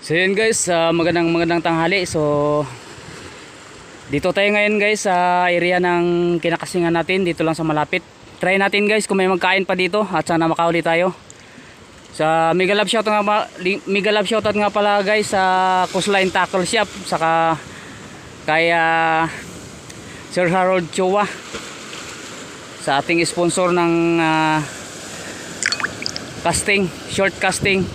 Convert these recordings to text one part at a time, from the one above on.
So yun guys, magandang tanghali. So dito tayo ngayon guys sa area ng kinakasingan natin, dito lang sa malapit. Try natin guys kung may magkain pa dito at sana makahuli tayo. Sa mega love shoutout nga pala guys sa Coastline Tackle Shop, saka kay Sir Harold Chua, sa ating sponsor ng casting, short casting.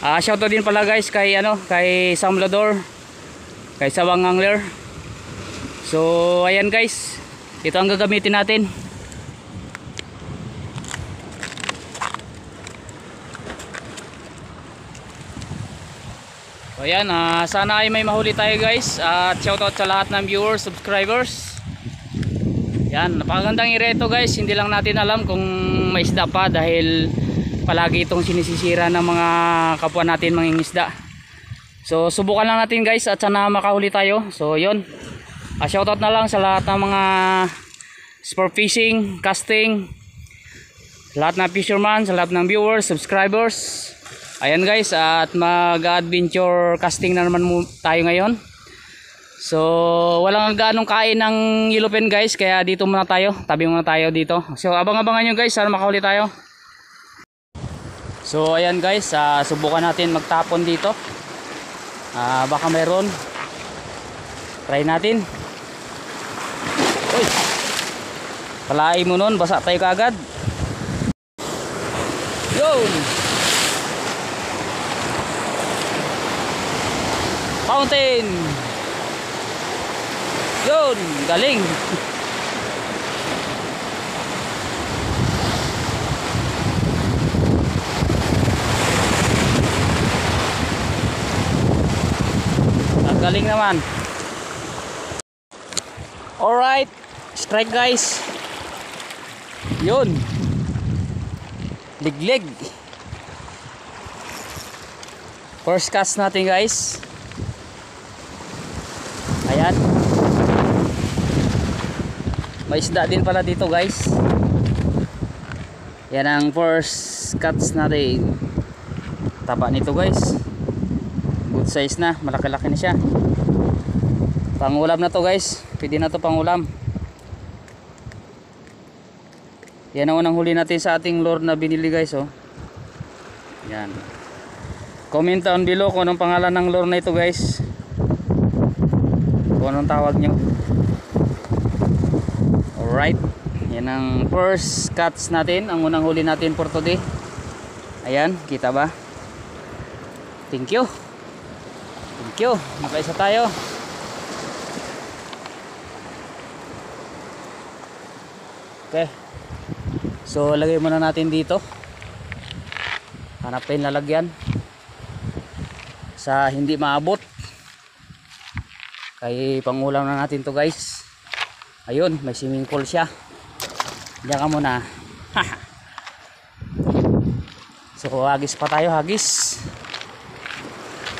Shoutout din pala guys kay kay Sam Lador, kay Sawang Angler. So ayan guys, ito ang gagamitin natin. So ayan, sana ay may mahuli tayo guys. At shoutout sa lahat ng viewers, subscribers. Yan, napakagandang area ito guys. Hindi lang natin alam kung may isda pa dahil palagi itong sinisisira ng mga kapwa natin mangingisda. So subukan lang natin guys at sana makahuli tayo. So yun, shoutout na lang sa lahat ng mga sport fishing, casting, lahat ng fisherman, sa lahat ng viewers, subscribers. Ayan guys, at mag-adventure casting na naman tayo ngayon. So walang ganong kain ng yellowfin guys, kaya dito muna tayo, tabi muna tayo dito. So abang-abangan nyo guys, sana makahuli tayo. So ayan guys, subukan natin magtapon dito. Baka mayroon. Try natin. Uy, kalain mo nun, basa tayo kaagad. Yun, fountain. Yun, galing. Galing naman. Alright, strike guys. Yun, liglig. First cast natin guys. Ayan, may isda din pala dito guys. Yan ang first cuts natin. Taba nito guys, good size na, malaki-laki na siya. Pangulam na to guys, pwede na to pangulam. Yan ang unang huli natin sa ating lure na binili guys, oh. Yan, comment down below kung anong pangalan ng lure na ito guys, kung anong tawag nyo. Alright, yan ang first cuts natin, ang unang huli natin for today. Ayan, kita ba? Thank you. Thank you, nakaisa tayo. Okay, so lagay muna natin dito. Hanapin lalagyan sa hindi maabot, kay pangulam na natin to guys. Ayun, may swimming pool siya. Diyan ka muna. So hagis pa tayo, hagis.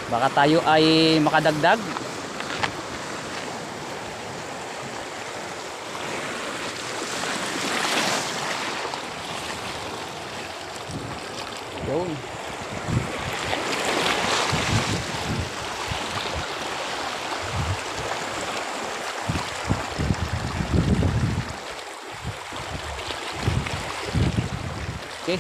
Baka tayo ay makadagdag. Yun. Okay.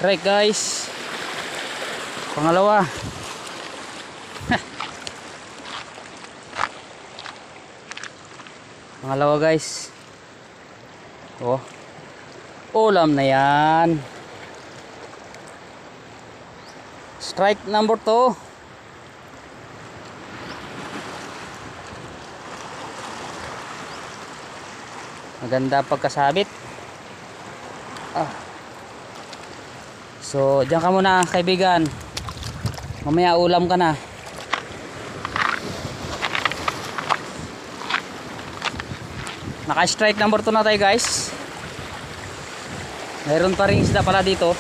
Strike guys, pangalawa. Pangalawa guys. Oh, ulam na yan. Strike number 2. Maganda pagkasabit. So diyan ka muna kaibigan, mamaya ulam ka na. Naka strike number 2 na tayo guys. Mayroon pa rin isda pala dito.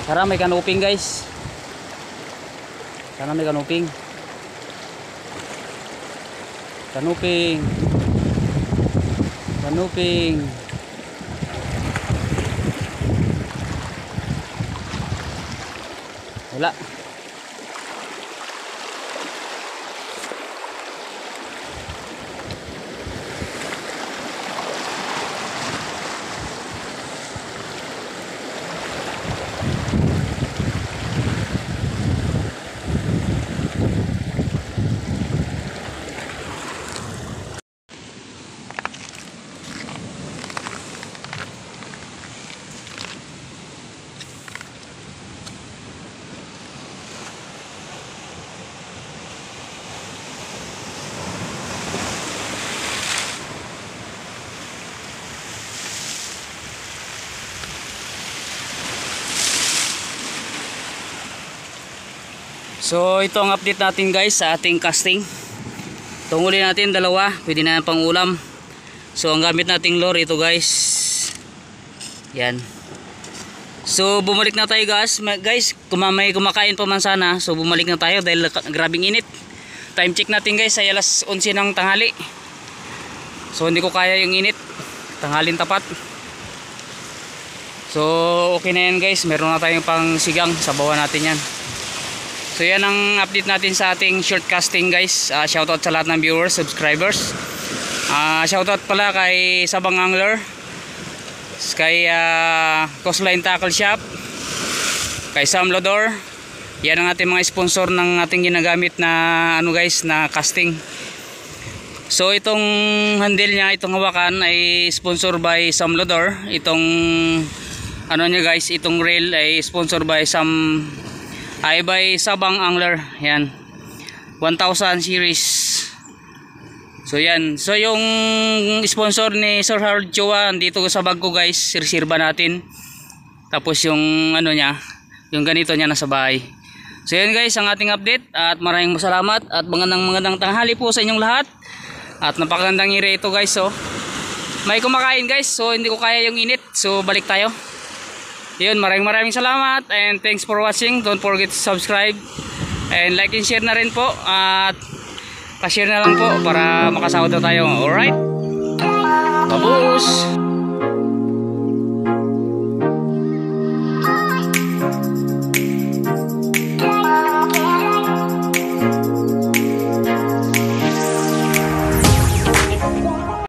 Tara, may kanuping guys. Sana may kanuping. Kanuping. Kanuping. Wala. So ito ang update natin guys sa ating casting. Tunguli natin dalawa, pwede na pang ulam. So ang gamit nating lure ito guys. Yan. So bumalik na tayo guys. Guys, may kumakain pa man sana. So bumalik na tayo dahil grabing init. Time check natin guys ay alas 11 ng tanghali. So hindi ko kaya yung init. Tanghalin tapat. So okay na yan guys. Meron na tayong pang sigang. Sabawan natin yan. So yan ang update natin sa ating short casting guys. Shoutout sa lahat ng viewers, subscribers. Shoutout pala kay Sabang Angler, kay Coastline Tackle Shop, kay Sam Lodor. Yan ang ating mga sponsor ng ating ginagamit na ano guys, na casting. So itong handle niya, itong hawakan ay sponsor by Sam Lodor. Itong ano niya guys, itong rail ay sponsor by by Sabang Angler. Yan, 1000 series. So yan. So yung sponsor ni Sir Harold Chua dito sa bag ko guys, sirba natin. Tapos yung ano niya, yung ganito niya nasa bahay. So yan guys ang ating update. At maraming salamat at magandang tanghali po sa inyong lahat. At napakagandang ire ito guys. So may kumakain guys. So hindi ko kaya yung init. So balik tayo. Yun, maraming salamat and thanks for watching. Don't forget to subscribe and like and share na rin po, at pa-share na lang po para makasahod na tayo. Alright, babus!